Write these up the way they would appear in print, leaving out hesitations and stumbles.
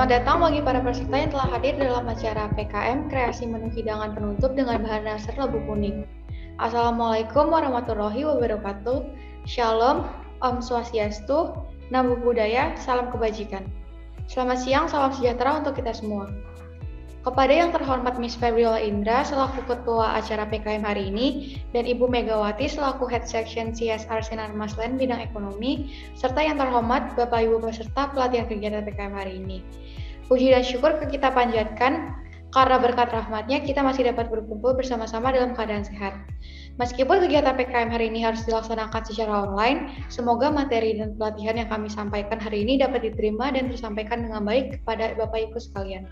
Selamat datang bagi para peserta yang telah hadir dalam acara PKM Kreasi Menu Hidangan Penutup dengan bahan dasar labu kuning. Assalamualaikum warahmatullahi wabarakatuh. Shalom, Om Swastiastu, Namo Buddhaya, salam kebajikan. Selamat siang, salam sejahtera untuk kita semua. Kepada yang terhormat Miss Febriola Indra selaku Ketua acara PKM hari ini dan Ibu Megawati selaku Head Section CSR Sinar Maslen bidang ekonomi, serta yang terhormat Bapak Ibu peserta pelatihan kegiatan PKM hari ini. Puji dan syukur kita panjatkan karena berkat rahmatnya kita masih dapat berkumpul bersama-sama dalam keadaan sehat. Meskipun kegiatan PKM hari ini harus dilaksanakan secara online, semoga materi dan pelatihan yang kami sampaikan hari ini dapat diterima dan tersampaikan dengan baik kepada Bapak Ibu sekalian.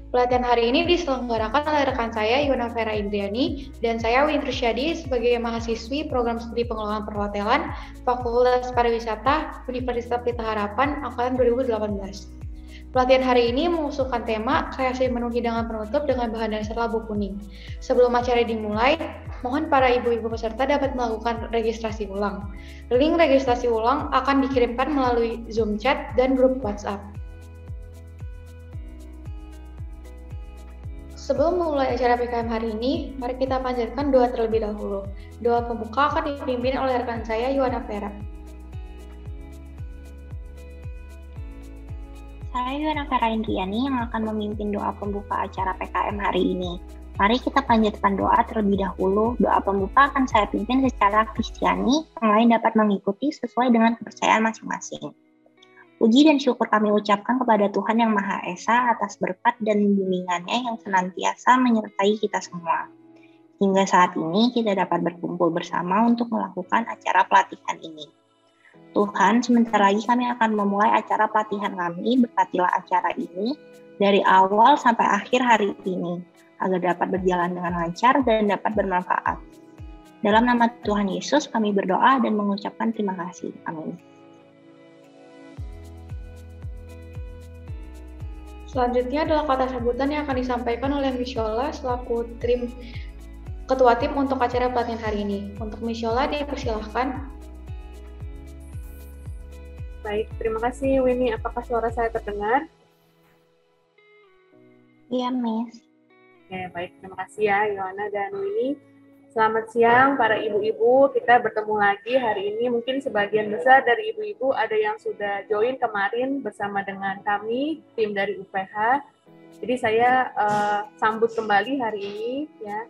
Pelatihan hari ini diselenggarakan oleh rekan saya Iwana Vera Indriani dan saya Win Rusyadi sebagai mahasiswi Program Studi Pengelolaan Perhotelan Fakultas Pariwisata Universitas Pelita Harapan angkatan 2018. Pelatihan hari ini mengusulkan tema kreasi menu hidangan penutup dengan bahan dasar labu kuning. Sebelum acara dimulai, mohon para ibu-ibu peserta dapat melakukan registrasi ulang. Link registrasi ulang akan dikirimkan melalui Zoom chat dan grup WhatsApp. Sebelum memulai acara PKM hari ini, mari kita panjatkan doa terlebih dahulu. Doa pembuka akan dipimpin oleh rekan saya, Iwana Vera. Saya Iwana Vera Indriani yang akan memimpin doa pembuka acara PKM hari ini. Mari kita panjatkan doa terlebih dahulu. Doa pembuka akan saya pimpin secara Kristiani, yang lain dapat mengikuti sesuai dengan kepercayaan masing-masing. Puji dan syukur kami ucapkan kepada Tuhan Yang Maha Esa atas berkat dan bimbingannya yang senantiasa menyertai kita semua. Hingga saat ini kita dapat berkumpul bersama untuk melakukan acara pelatihan ini. Tuhan, sebentar lagi kami akan memulai acara pelatihan kami. Berkatilah acara ini dari awal sampai akhir hari ini, agar dapat berjalan dengan lancar dan dapat bermanfaat. Dalam nama Tuhan Yesus kami berdoa dan mengucapkan terima kasih. Amin. Selanjutnya adalah kata sambutan yang akan disampaikan oleh Miss Yola selaku ketua tim untuk acara pelatihan hari ini. Untuk Miss Yola dipersilahkan. Baik, terima kasih Winnie. Apakah suara saya terdengar? Iya, Miss. Oke, baik. Terima kasih ya, Yohana dan Winnie. Selamat siang para ibu-ibu. Kita bertemu lagi hari ini. Mungkin sebagian besar dari ibu-ibu ada yang sudah join kemarin bersama dengan kami, tim dari UPH. Jadi saya sambut kembali hari ini ya.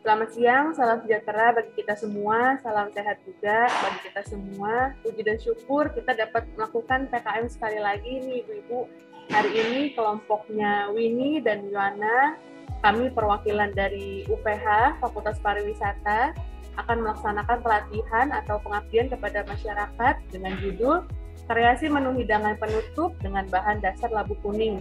Selamat siang, salam sejahtera bagi kita semua, salam sehat juga bagi kita semua. Puji dan syukur kita dapat melakukan PKM sekali lagi nih ibu-ibu. Hari ini kelompoknya Winnie dan Yohana, kami perwakilan dari UPH, Fakultas Pariwisata, akan melaksanakan pelatihan atau pengabdian kepada masyarakat dengan judul Kreasi Menu Hidangan Penutup dengan Bahan Dasar Labu Kuning.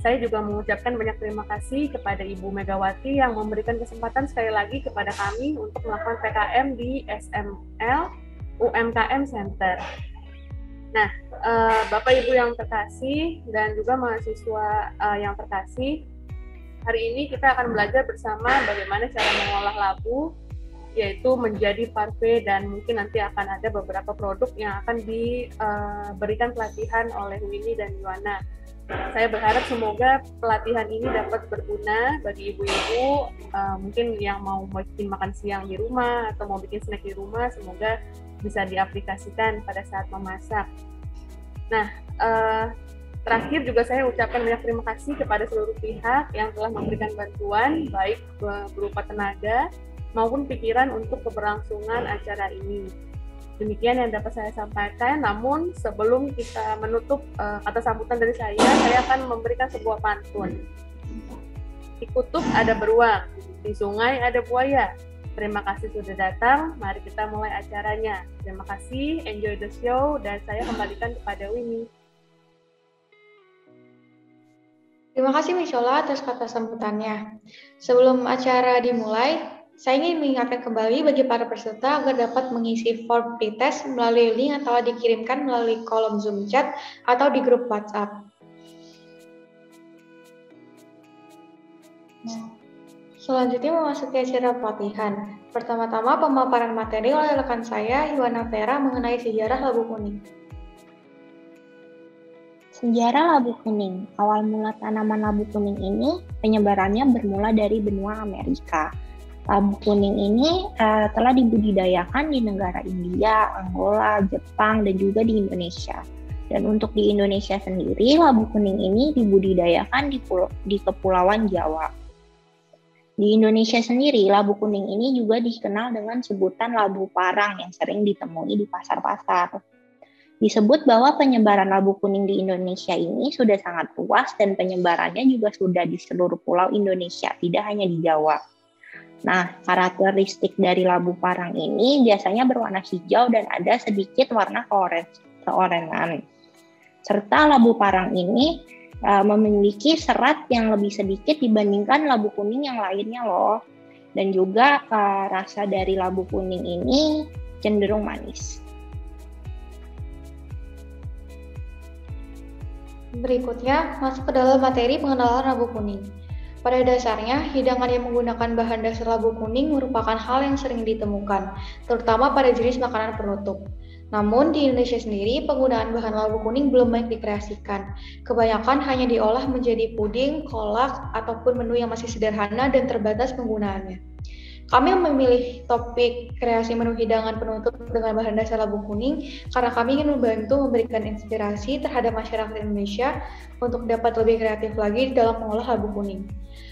Saya juga mengucapkan banyak terima kasih kepada Ibu Megawati yang memberikan kesempatan sekali lagi kepada kami untuk melakukan PKM di SML UMKM Center. Nah, Bapak Ibu yang terkasih dan juga mahasiswa yang terkasih, hari ini kita akan belajar bersama bagaimana cara mengolah labu, yaitu menjadi parfait, dan mungkin nanti akan ada beberapa produk yang akan diberikan pelatihan oleh Winnie dan Yohana. Saya berharap semoga pelatihan ini dapat berguna bagi ibu-ibu, mungkin yang mau bikin makan siang di rumah atau mau bikin snack di rumah, semoga bisa diaplikasikan pada saat memasak. Nah, terakhir juga saya ucapkan banyak terima kasih kepada seluruh pihak yang telah memberikan bantuan, baik berupa tenaga maupun pikiran untuk keberlangsungan acara ini. Demikian yang dapat saya sampaikan, namun sebelum kita menutup kata sambutan dari saya akan memberikan sebuah pantun. Di kutub ada beruang, di sungai ada buaya. Terima kasih sudah datang, mari kita mulai acaranya. Terima kasih, enjoy the show, dan saya kembalikan kepada Winnie. Terima kasih Miss Yola atas kata sambutannya. Sebelum acara dimulai, saya ingin mengingatkan kembali bagi para peserta agar dapat mengisi form pretest melalui link yang telah dikirimkan melalui kolom Zoom chat atau di grup WhatsApp. Selanjutnya memasuki acara pelatihan. Pertama-tama pemaparan materi oleh rekan saya, Iwana Vera, mengenai sejarah labu kuning. Sejarah labu kuning. Awal mula tanaman labu kuning ini penyebarannya bermula dari benua Amerika. Labu kuning ini telah dibudidayakan di negara India, Angola, Jepang, dan juga di Indonesia. Dan untuk di Indonesia sendiri, labu kuning ini dibudidayakan di Kepulauan Jawa. Di Indonesia sendiri, labu kuning ini juga dikenal dengan sebutan labu parang yang sering ditemui di pasar-pasar. Disebut bahwa penyebaran labu kuning di Indonesia ini sudah sangat luas dan penyebarannya juga sudah di seluruh pulau Indonesia, tidak hanya di Jawa. Nah, karakteristik dari labu parang ini biasanya berwarna hijau dan ada sedikit warna keorengan. Serta labu parang ini memiliki serat yang lebih sedikit dibandingkan labu kuning yang lainnya loh. Dan juga rasa dari labu kuning ini cenderung manis. Berikutnya, masuk ke dalam materi pengenalan labu kuning. Pada dasarnya, hidangan yang menggunakan bahan dasar labu kuning merupakan hal yang sering ditemukan, terutama pada jenis makanan penutup. Namun, di Indonesia sendiri, penggunaan bahan labu kuning belum banyak dikreasikan. Kebanyakan hanya diolah menjadi puding, kolak, ataupun menu yang masih sederhana dan terbatas penggunaannya. Kami memilih topik kreasi menu hidangan penutup dengan bahan dasar labu kuning karena kami ingin membantu memberikan inspirasi terhadap masyarakat Indonesia untuk dapat lebih kreatif lagi dalam mengolah labu kuning.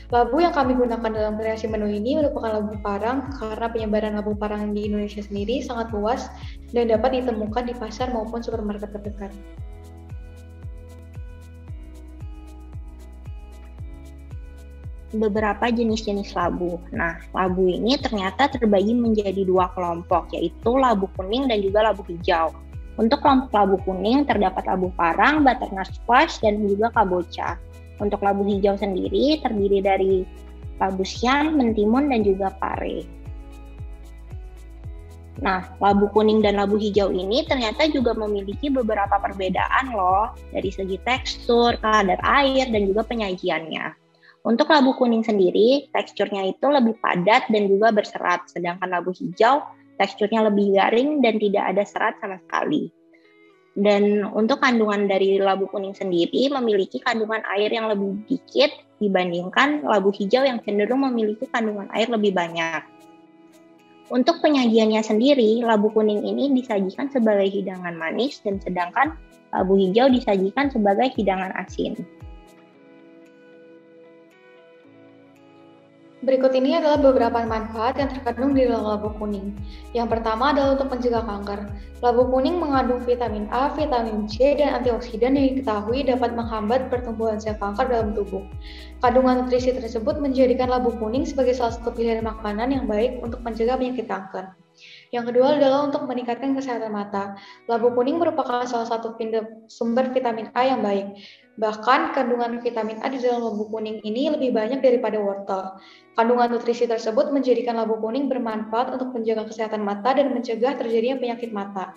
Labu yang kami gunakan dalam kreasi menu ini merupakan labu parang karena penyebaran labu parang di Indonesia sendiri sangat luas dan dapat ditemukan di pasar maupun supermarket terdekat. Beberapa jenis-jenis labu. Nah, labu ini ternyata terbagi menjadi dua kelompok, yaitu labu kuning dan juga labu hijau. Untuk kelompok labu kuning terdapat labu parang, butternut squash, dan juga kabocha. Untuk labu hijau sendiri terdiri dari labu siam, mentimun, dan juga pare. Nah, labu kuning dan labu hijau ini ternyata juga memiliki beberapa perbedaan loh, dari segi tekstur, kadar air, dan juga penyajiannya. Untuk labu kuning sendiri, teksturnya itu lebih padat dan juga berserat, sedangkan labu hijau teksturnya lebih garing dan tidak ada serat sama sekali. Dan untuk kandungan dari labu kuning sendiri memiliki kandungan air yang lebih sedikit dibandingkan labu hijau yang cenderung memiliki kandungan air lebih banyak. Untuk penyajiannya sendiri, labu kuning ini disajikan sebagai hidangan manis dan sedangkan labu hijau disajikan sebagai hidangan asin. Berikut ini adalah beberapa manfaat yang terkandung di dalam labu kuning. Yang pertama adalah untuk mencegah kanker. Labu kuning mengandung vitamin A, vitamin C, dan antioksidan yang diketahui dapat menghambat pertumbuhan sel kanker dalam tubuh. Kandungan nutrisi tersebut menjadikan labu kuning sebagai salah satu pilihan makanan yang baik untuk mencegah penyakit kanker. Yang kedua adalah untuk meningkatkan kesehatan mata. Labu kuning merupakan salah satu sumber vitamin A yang baik. Bahkan, kandungan vitamin A di dalam labu kuning ini lebih banyak daripada wortel. Kandungan nutrisi tersebut menjadikan labu kuning bermanfaat untuk menjaga kesehatan mata dan mencegah terjadinya penyakit mata.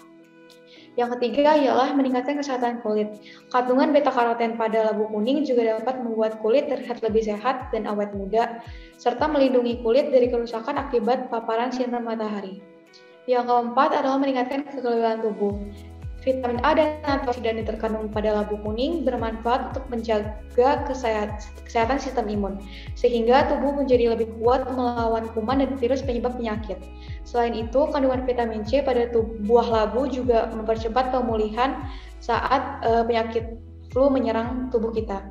Yang ketiga ialah meningkatkan kesehatan kulit. Kandungan beta-karoten pada labu kuning juga dapat membuat kulit terlihat lebih sehat dan awet muda, serta melindungi kulit dari kerusakan akibat paparan sinar matahari. Yang keempat adalah meningkatkan kekebalan tubuh. Vitamin A dan antioksidan yang terkandung pada labu kuning bermanfaat untuk menjaga kesehatan sistem imun, sehingga tubuh menjadi lebih kuat melawan kuman dan virus penyebab penyakit. Selain itu, kandungan vitamin C pada buah labu juga mempercepat pemulihan saat penyakit flu menyerang tubuh kita.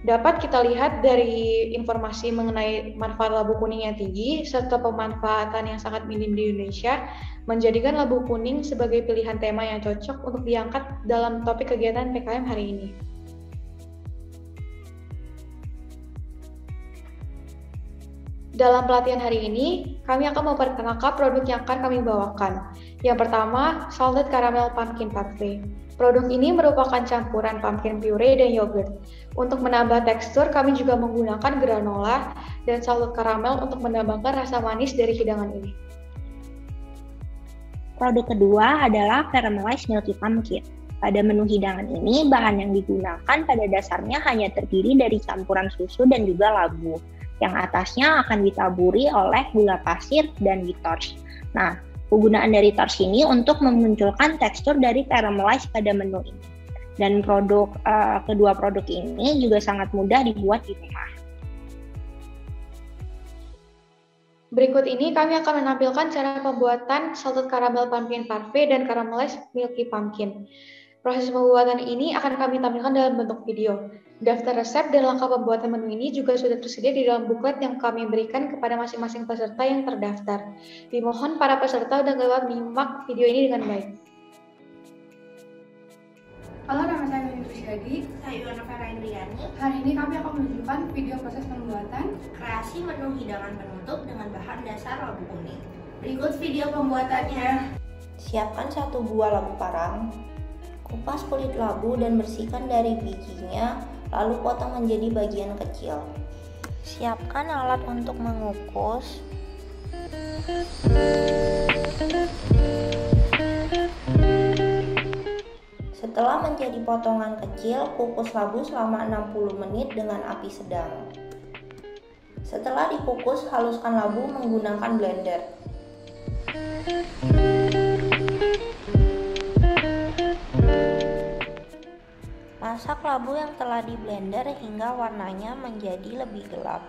Dapat kita lihat dari informasi mengenai manfaat labu kuning yang tinggi serta pemanfaatan yang sangat minim di Indonesia, menjadikan labu kuning sebagai pilihan tema yang cocok untuk diangkat dalam topik kegiatan PKM hari ini. Dalam pelatihan hari ini, kami akan memperkenalkan produk yang akan kami bawakan. Yang pertama, Salted Caramel Pumpkin Parfait. Produk ini merupakan campuran pumpkin puree dan yogurt. Untuk menambah tekstur, kami juga menggunakan granola dan salted caramel untuk menambahkan rasa manis dari hidangan ini. Produk kedua adalah Caramelized Milky Pumpkin. Pada menu hidangan ini, bahan yang digunakan pada dasarnya hanya terdiri dari campuran susu dan juga labu, yang atasnya akan ditaburi oleh gula pasir dan bitters. Nah, penggunaan dari torch ini untuk memunculkan tekstur dari caramelized pada menu ini. Dan kedua produk ini juga sangat mudah dibuat di rumah. Berikut ini kami akan menampilkan cara pembuatan salted caramel pumpkin parfait dan caramelized milky pumpkin. Proses pembuatan ini akan kami tampilkan dalam bentuk video. Daftar resep dan langkah pembuatan menu ini juga sudah tersedia di dalam buklet yang kami berikan kepada masing-masing peserta yang terdaftar. Dimohon para peserta dapat menyimak video ini dengan baik. Halo, nama saya Yuni Rusyadi. Saya Iwana Vera Indriani. Hari ini kami akan menunjukkan video proses pembuatan kreasi menu hidangan penutup dengan bahan dasar labu kuning. Berikut video pembuatannya. Siapkan 1 buah labu parang. Kupas kulit labu dan bersihkan dari bijinya, lalu potong menjadi bagian kecil. Siapkan alat untuk mengukus. Setelah menjadi potongan kecil, kukus labu selama 60 menit dengan api sedang. Setelah dikukus, haluskan labu menggunakan blender. Masak labu yang telah di blender hingga warnanya menjadi lebih gelap.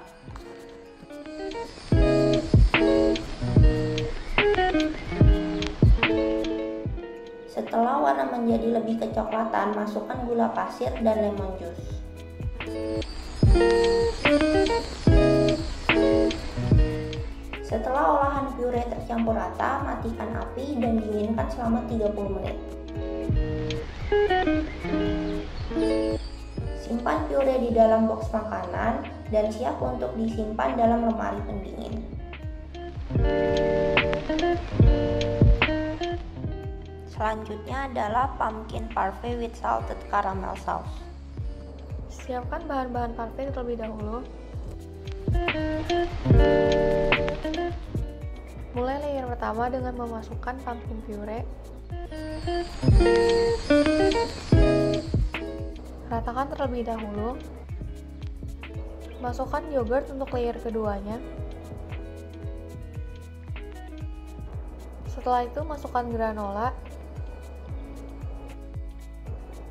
Setelah warna menjadi lebih kecoklatan, masukkan gula pasir dan lemon juice. Setelah olahan pure tercampur rata, matikan api dan dinginkan selama 30 menit. Simpan pure di dalam box makanan dan siap untuk disimpan dalam lemari pendingin. Selanjutnya adalah pumpkin parfait with salted caramel sauce. Siapkan bahan-bahan parfait terlebih dahulu. Mulai layer pertama dengan memasukkan pumpkin puree. Ratakan terlebih dahulu. Masukkan yogurt untuk layer keduanya. Setelah itu masukkan granola.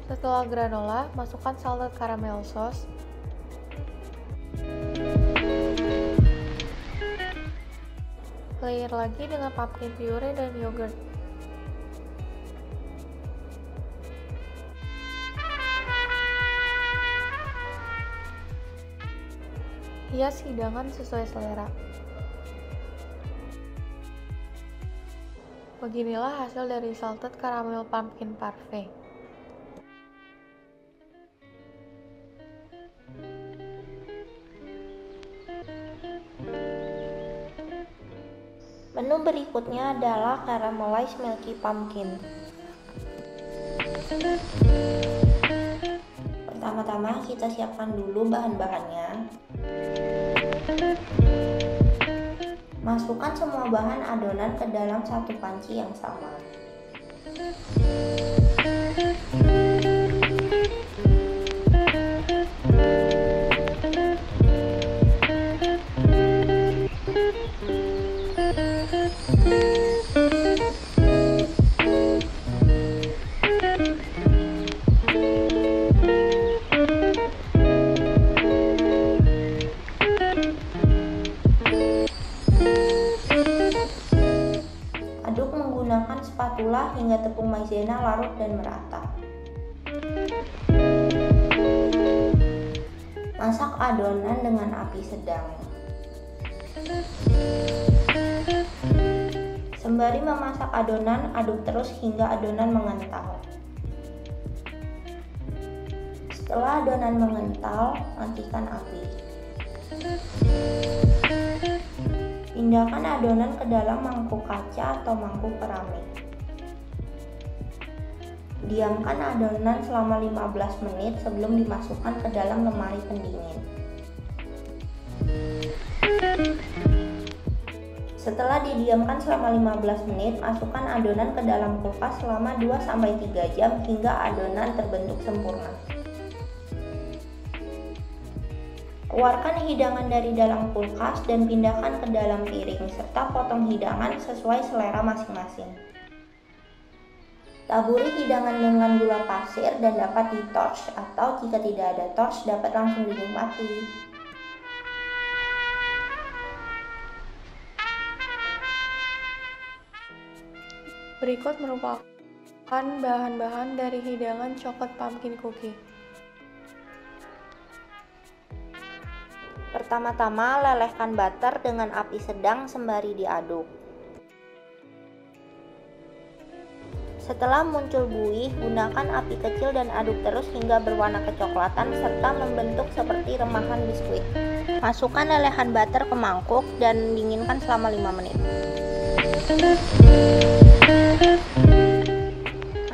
Setelah granola, masukkan salted caramel sauce. Layer lagi dengan pumpkin puree dan yogurt. Hias hidangan sesuai selera. Beginilah hasil dari salted caramel pumpkin parfait. Menu berikutnya adalah caramelized milky pumpkin. Pertama-tama kita siapkan dulu bahan-bahannya. Masukkan semua bahan adonan ke dalam satu panci yang sama. Aduk menggunakan spatula hingga tepung maizena larut dan merata. Masak adonan dengan api sedang. Sembari memasak adonan, aduk terus hingga adonan mengental. Setelah adonan mengental, matikan api. Pindahkan adonan ke dalam mangkuk kaca atau mangkuk keramik. Diamkan adonan selama 15 menit sebelum dimasukkan ke dalam lemari pendingin. Setelah didiamkan selama 15 menit, masukkan adonan ke dalam kulkas selama 2-3 jam hingga adonan terbentuk sempurna. Keluarkan hidangan dari dalam kulkas dan pindahkan ke dalam piring, serta potong hidangan sesuai selera masing-masing. Taburi hidangan dengan gula pasir dan dapat di-torch atau jika tidak ada torch dapat langsung dinikmati. Berikut merupakan bahan-bahan dari hidangan coklat pumpkin cookie. Pertama-tama, lelehkan butter dengan api sedang sembari diaduk. Setelah muncul buih, gunakan api kecil dan aduk terus hingga berwarna kecoklatan serta membentuk seperti remahan biskuit. Masukkan lelehan butter ke mangkuk dan dinginkan selama 5 menit.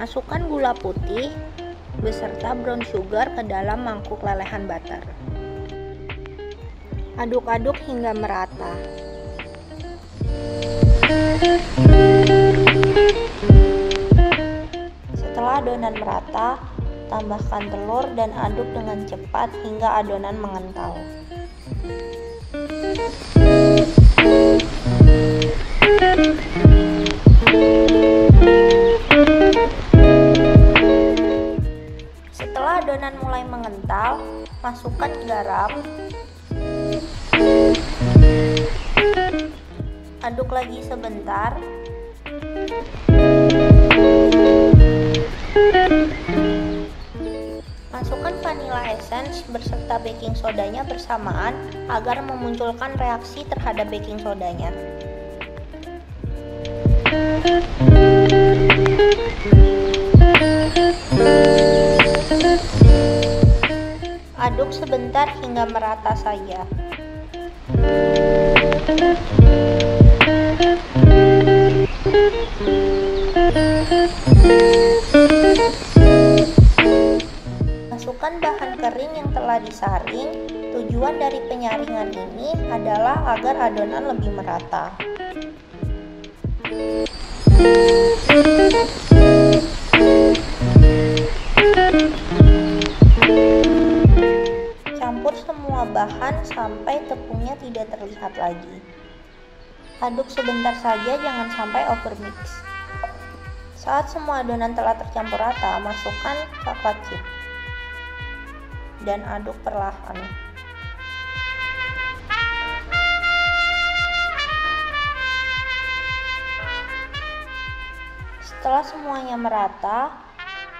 Masukkan gula putih beserta brown sugar ke dalam mangkuk lelehan butter. Aduk-aduk hingga merata. Setelah adonan merata, tambahkan telur dan aduk dengan cepat hingga adonan mengental. Setelah adonan mulai mengental, masukkan garam. Aduk lagi sebentar. Masukkan vanilla essence beserta baking sodanya bersamaan agar memunculkan reaksi terhadap baking sodanya. Aduk sebentar hingga merata saja. Masukkan bahan kering yang telah disaring. Tujuan dari penyaringan ini adalah agar adonan lebih merata. Campur semua bahan sampai tepungnya tidak terlihat lagi. Aduk sebentar saja, jangan sampai overmix. Saat semua adonan telah tercampur rata, masukkan coklat chip dan aduk perlahan. Setelah semuanya merata,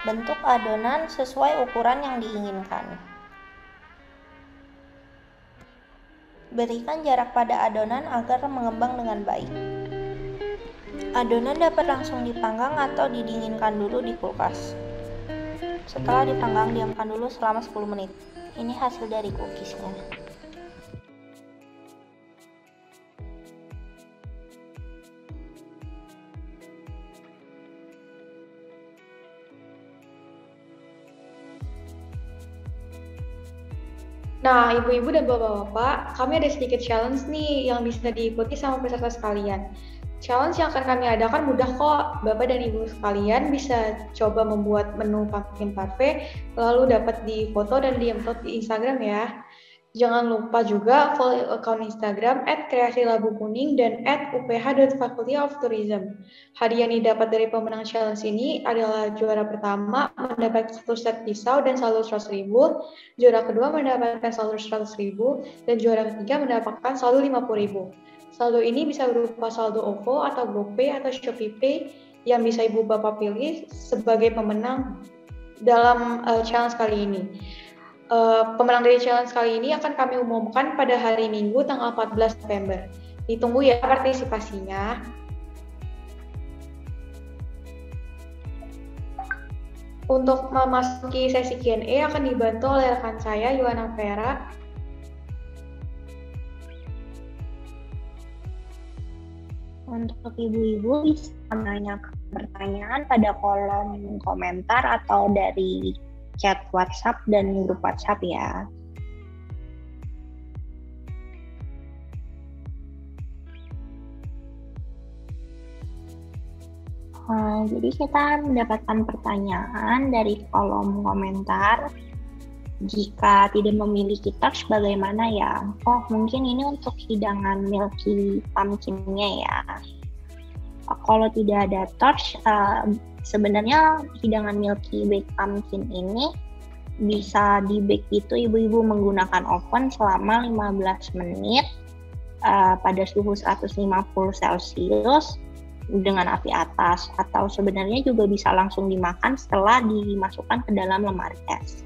bentuk adonan sesuai ukuran yang diinginkan. Berikan jarak pada adonan agar mengembang dengan baik. Adonan dapat langsung dipanggang atau didinginkan dulu di kulkas. Setelah dipanggang, diamkan dulu selama 10 menit. Ini hasil dari cookiesnya. Nah, ibu-ibu dan bapak-bapak, kami ada sedikit challenge nih yang bisa diikuti sama peserta sekalian. Challenge yang akan kami adakan mudah kok. Bapak dan ibu sekalian bisa coba membuat menu pumpkin parfait, lalu dapat difoto dan di-upload di Instagram ya. Jangan lupa juga follow account Instagram @kreasilabukuning dan @uph.faculty of tourism. Hadiah yang didapat dari pemenang challenge ini adalah juara pertama mendapat 1 set pisau dan saldo 100.000, juara kedua mendapatkan saldo 100.000, dan juara ketiga mendapatkan saldo 50.000. Saldo ini bisa berupa saldo OVO atau GoPay atau ShopeePay yang bisa ibu bapak pilih sebagai pemenang dalam challenge kali ini. Pemenang dari challenge kali ini akan kami umumkan pada hari Minggu tanggal 14 November. Ditunggu ya partisipasinya. Untuk memasuki sesi Q&A akan dibantu oleh rekan saya, Yohana Vera. Untuk ibu-ibu bisa menanyakan pertanyaan pada kolom komentar atau dari chat WhatsApp dan grup WhatsApp ya. Jadi kita mendapatkan pertanyaan dari kolom komentar. Jika tidak memiliki touch bagaimana ya? Oh, mungkin ini untuk hidangan milky pumpkin-nya ya. Kalau tidak ada torch, sebenarnya hidangan Milky Baked Pumpkin ini bisa di-bake itu ibu-ibu menggunakan oven selama 15 menit pada suhu 150 Celcius dengan api atas, atau sebenarnya juga bisa langsung dimakan setelah dimasukkan ke dalam lemari es.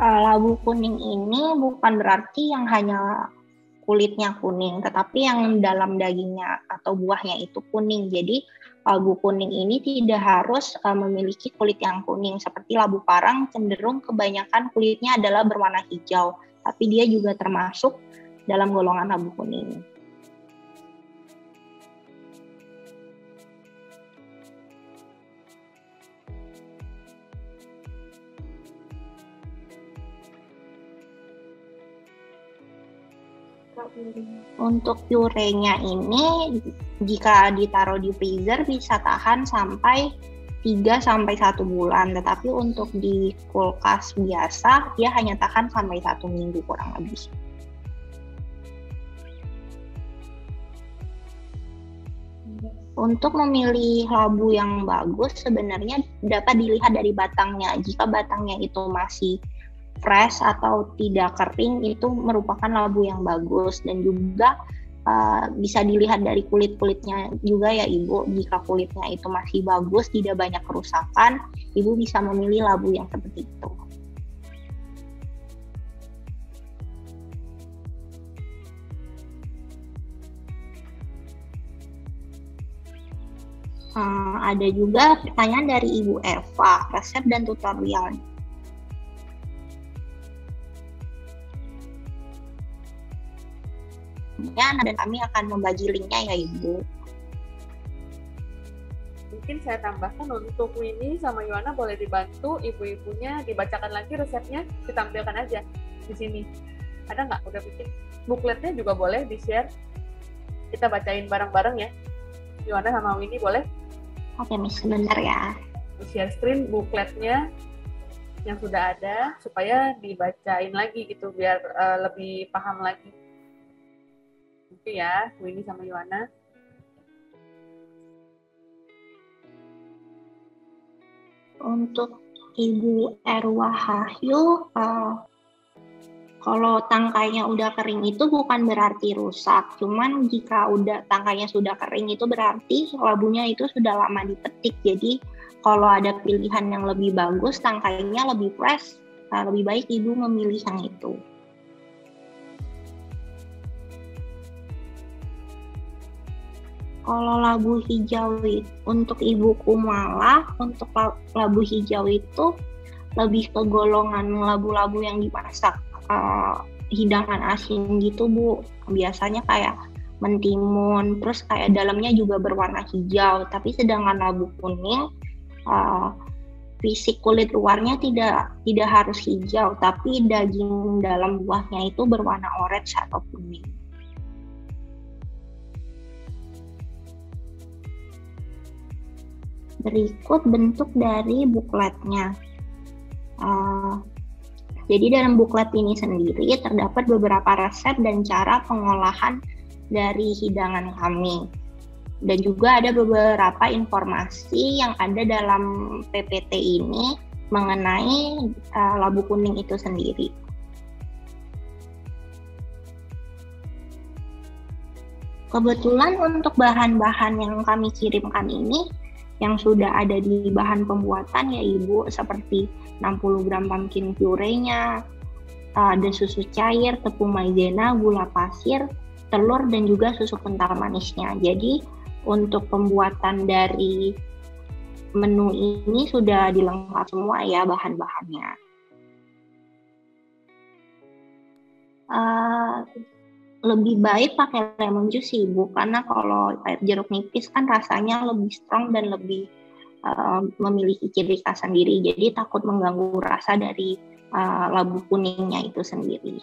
Labu kuning ini bukan berarti yang hanya kulitnya kuning, tetapi yang dalam dagingnya atau buahnya itu kuning. Jadi labu kuning ini tidak harus memiliki kulit yang kuning. Seperti labu parang cenderung kebanyakan kulitnya adalah berwarna hijau, tapi dia juga termasuk dalam golongan labu kuning. Untuk purenya ini jika ditaruh di freezer bisa tahan sampai 3 sampai 1 bulan, tetapi untuk di kulkas biasa dia hanya tahan sampai 1 minggu kurang lebih. Untuk memilih labu yang bagus sebenarnya dapat dilihat dari batangnya. Jika batangnya itu masih fresh atau tidak kering, itu merupakan labu yang bagus. Dan juga bisa dilihat dari kulit-kulitnya juga ya Ibu. Jika kulitnya itu masih bagus, tidak banyak kerusakan, Ibu bisa memilih labu yang seperti itu. Ada juga pertanyaan dari Ibu Eva, resep dan tutorial. Dan kami akan membagi linknya ya Ibu. Mungkin saya tambahkan untuk Winnie sama Yohana boleh dibantu ibu-ibunya dibacakan lagi resepnya, ditampilkan aja di sini. Ada nggak? Udah bikin bukletnya juga boleh di-share. Kita bacain bareng-bareng ya. Yohana sama Winnie boleh? Oke, Miss, sebentar ya. Share screen bukletnya yang sudah ada supaya dibacain lagi gitu biar lebih paham lagi. Oke ya, Winnie sama Yohana. Untuk Ibu Erwa Hahyu, kalau tangkainya udah kering itu bukan berarti rusak. Cuman jika udah tangkainya sudah kering itu berarti labunya itu sudah lama dipetik. Jadi kalau ada pilihan yang lebih bagus, tangkainya lebih fresh, lebih baik Ibu memilih yang itu. Kalau labu hijau untuk Ibu Kumala, untuk labu hijau itu lebih ke golongan labu-labu yang dimasak hidangan asin gitu Bu. Biasanya kayak mentimun, terus kayak dalamnya juga berwarna hijau. Tapi sedangkan labu kuning, fisik kulit luarnya tidak harus hijau, tapi daging dalam buahnya itu berwarna orange atau kuning. Berikut bentuk dari bukletnya. Jadi dalam buklet ini sendiri terdapat beberapa resep dan cara pengolahan dari hidangan kami. Dan juga ada beberapa informasi yang ada dalam PPT ini mengenai labu kuning itu sendiri. Kebetulan untuk bahan-bahan yang kami kirimkan ini yang sudah ada di bahan pembuatan ya Ibu, seperti 60 gram pumpkin puree-nya, ada susu cair, tepung maizena, gula pasir, telur, dan juga susu kental manisnya. Jadi untuk pembuatan dari menu ini sudah dilengkapi semua ya bahan-bahannya. Lebih baik pakai lemon juice sih Ibu, karena kalau air jeruk nipis kan rasanya lebih strong dan lebih memiliki ciri khas sendiri, jadi takut mengganggu rasa dari labu kuningnya itu sendiri.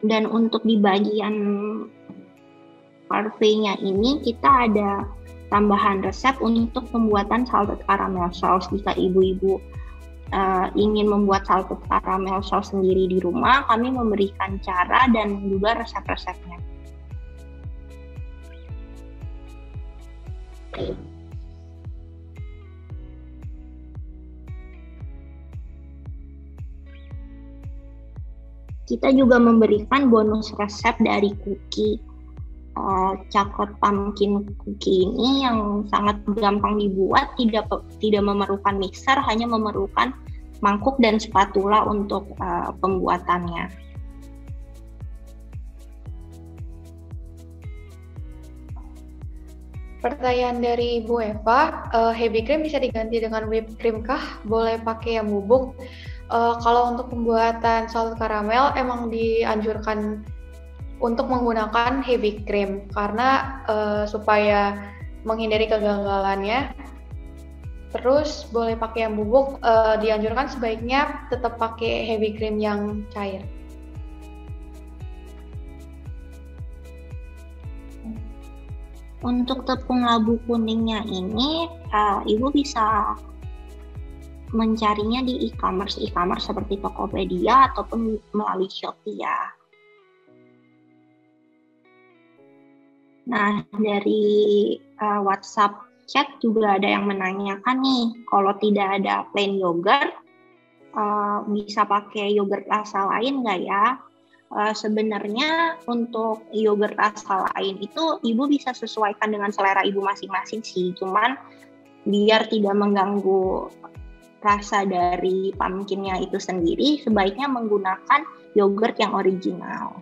Dan untuk di bagian parfait-nya ini kita ada tambahan resep untuk pembuatan salted caramel sauce. Jika ibu-ibu ingin membuat salted caramel sauce sendiri di rumah, kami memberikan cara dan juga resep-resepnya. Kita juga memberikan bonus resep dari cookie chocolate pumpkin cookie ini yang sangat gampang dibuat, tidak memerlukan mixer, hanya memerlukan mangkuk dan spatula untuk pembuatannya. Pertanyaan dari Ibu Eva, heavy cream bisa diganti dengan whipped cream kah? Boleh pakai yang bubuk? Kalau untuk pembuatan salted caramel emang dianjurkan untuk menggunakan heavy cream karena supaya menghindari kegagalannya. Terus boleh pakai yang bubuk, dianjurkan sebaiknya tetap pakai heavy cream yang cair. Untuk tepung labu kuningnya ini, Ibu bisa mencarinya di e-commerce seperti Tokopedia ataupun melalui Shopee ya. Nah, dari WhatsApp chat juga ada yang menanyakan nih, kalau tidak ada plain yogurt, bisa pakai yogurt rasa lain nggak ya? Sebenarnya untuk yogurt rasa lain itu ibu bisa sesuaikan dengan selera ibu masing-masing sih, cuman biar tidak mengganggu rasa dari pumpkinnya itu sendiri, sebaiknya menggunakan yogurt yang original.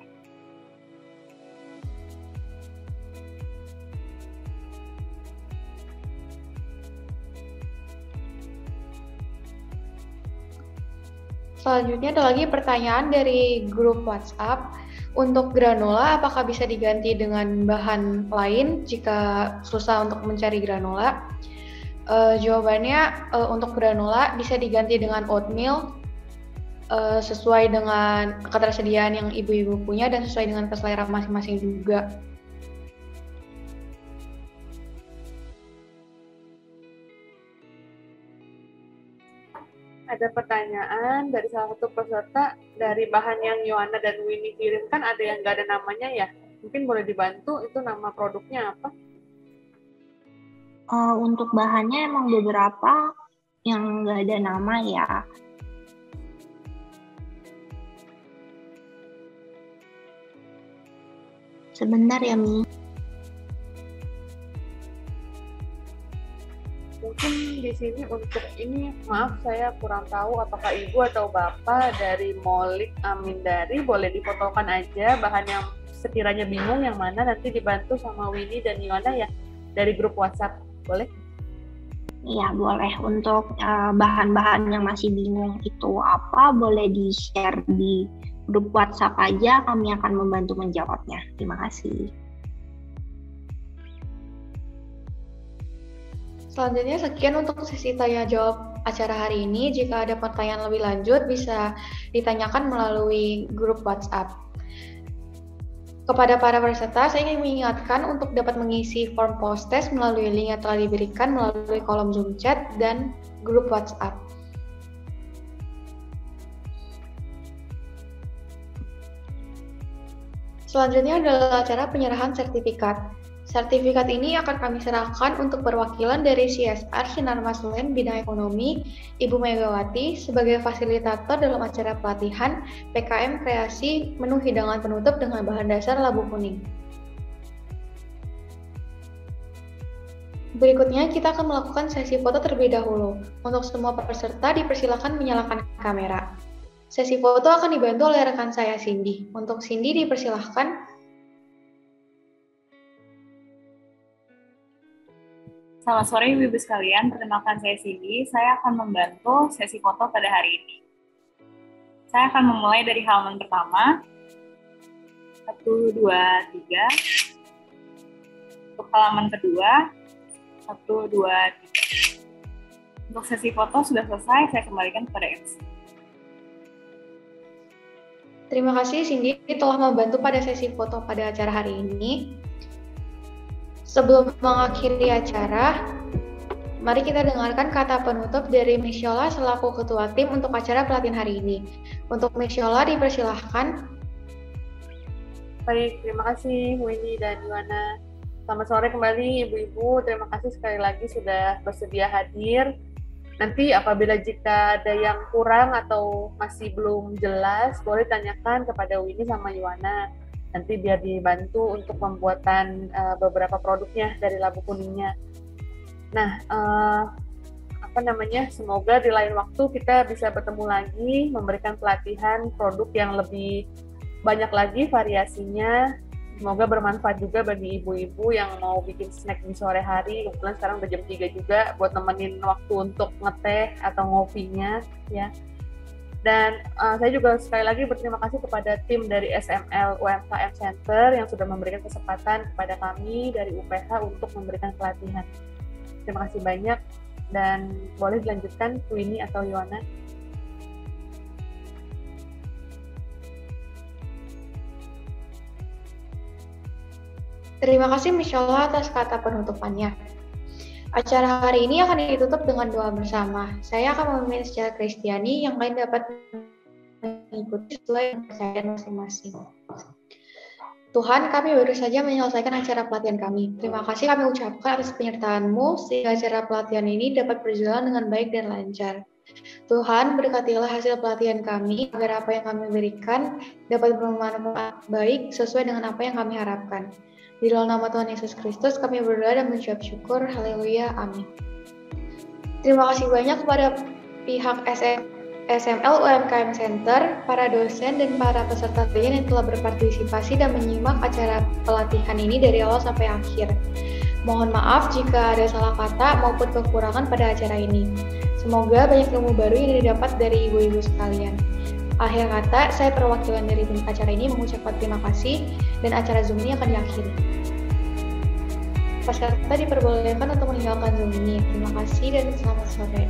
Selanjutnya ada lagi pertanyaan dari grup WhatsApp. Untuk granola, apakah bisa diganti dengan bahan lain jika susah untuk mencari granola? Jawabannya untuk granola bisa diganti dengan oatmeal sesuai dengan ketersediaan yang ibu-ibu punya dan sesuai dengan selera masing-masing juga. Ada pertanyaan dari salah satu peserta, dari bahan yang Yohana dan Winnie kirimkan ada yang nggak ada namanya ya? Mungkin boleh dibantu, itu nama produknya apa? Untuk bahannya emang beberapa yang nggak ada nama ya. Sebentar ya, Mi. Mungkin di sini untuk ini, maaf saya kurang tahu apakah ibu atau bapak dari Molik Amindari, boleh difotokan aja bahan yang sekiranya bingung yang mana, nanti dibantu sama Winnie dan Yohana ya dari grup WhatsApp, boleh? Iya boleh. Untuk bahan-bahan yang masih bingung itu apa, boleh di-share di grup WhatsApp aja, kami akan membantu menjawabnya. Terima kasih. Selanjutnya sekian untuk sesi tanya jawab acara hari ini. Jika ada pertanyaan lebih lanjut bisa ditanyakan melalui grup WhatsApp. Kepada para peserta, saya ingin mengingatkan untuk dapat mengisi form post-test melalui link yang telah diberikan melalui kolom Zoom chat dan grup WhatsApp. Selanjutnya adalah acara penyerahan sertifikat. Sertifikat ini akan kami serahkan untuk perwakilan dari CSR Sinar Maslen Bidang Ekonomi, Ibu Megawati, sebagai fasilitator dalam acara pelatihan PKM Kreasi Menu Hidangan Penutup dengan bahan dasar labu kuning. Berikutnya kita akan melakukan sesi foto terlebih dahulu. Untuk semua peserta dipersilakan menyalakan kamera. Sesi foto akan dibantu oleh rekan saya Cindy. Untuk Cindy dipersilakan. Selamat sore Ibu-Ibu sekalian, perkenalkan saya Cindy. Saya akan membantu sesi foto pada hari ini. Saya akan memulai dari halaman pertama. 1, 2, 3. Untuk halaman kedua, 1, 2, 3. Untuk sesi foto sudah selesai, saya kembalikan kepada MC. Terima kasih Cindy telah membantu pada sesi foto pada acara hari ini. Sebelum mengakhiri acara, mari kita dengarkan kata penutup dari Miss Yola selaku ketua tim untuk acara pelatihan hari ini. Untuk Miss Yola dipersilahkan. Baik, terima kasih Winnie dan Yuana. Selamat sore kembali Ibu-Ibu, terima kasih sekali lagi sudah bersedia hadir. Nanti apabila jika ada yang kurang atau masih belum jelas, boleh tanyakan kepada Winnie sama Yuana. Nanti biar dibantu untuk pembuatan beberapa produknya dari labu kuningnya. Nah, semoga di lain waktu kita bisa bertemu lagi, memberikan pelatihan produk yang lebih banyak lagi variasinya. Semoga bermanfaat juga bagi ibu-ibu yang mau bikin snack di sore hari. Kebetulan sekarang udah jam 3 juga buat nemenin waktu untuk ngeteh atau ngopinya ya. Dan saya juga sekali lagi berterima kasih kepada tim dari SML UMKM Center yang sudah memberikan kesempatan kepada kami dari UPH untuk memberikan pelatihan. Terima kasih banyak dan boleh dilanjutkan Winnie atau Yuana. Terima kasih Miss Yola atas kata penutupannya. Acara hari ini akan ditutup dengan doa bersama. Saya akan memimpin secara Kristiani yang lain dapat mengikuti sesuai kepercayaan masing-masing. Tuhan, kami baru saja menyelesaikan acara pelatihan kami. Terima kasih kami ucapkan atas penyertaan-Mu sehingga acara pelatihan ini dapat berjalan dengan baik dan lancar. Tuhan, berkatilah hasil pelatihan kami agar apa yang kami berikan dapat bermanfaat baik sesuai dengan apa yang kami harapkan. Di dalam nama Tuhan Yesus Kristus kami berdoa dan mengucap syukur. Haleluya. Amin. Terima kasih banyak kepada pihak SML UMKM Center, para dosen dan para peserta lain yang telah berpartisipasi dan menyimak acara pelatihan ini dari awal sampai akhir. Mohon maaf jika ada salah kata maupun kekurangan pada acara ini. Semoga banyak ilmu baru yang didapat dari ibu-ibu sekalian. Akhir kata, saya perwakilan dari tim acara ini mengucapkan terima kasih dan acara Zoom ini akan diakhiri. Peserta diperbolehkan untuk meninggalkan Zoom ini. Terima kasih dan selamat sore.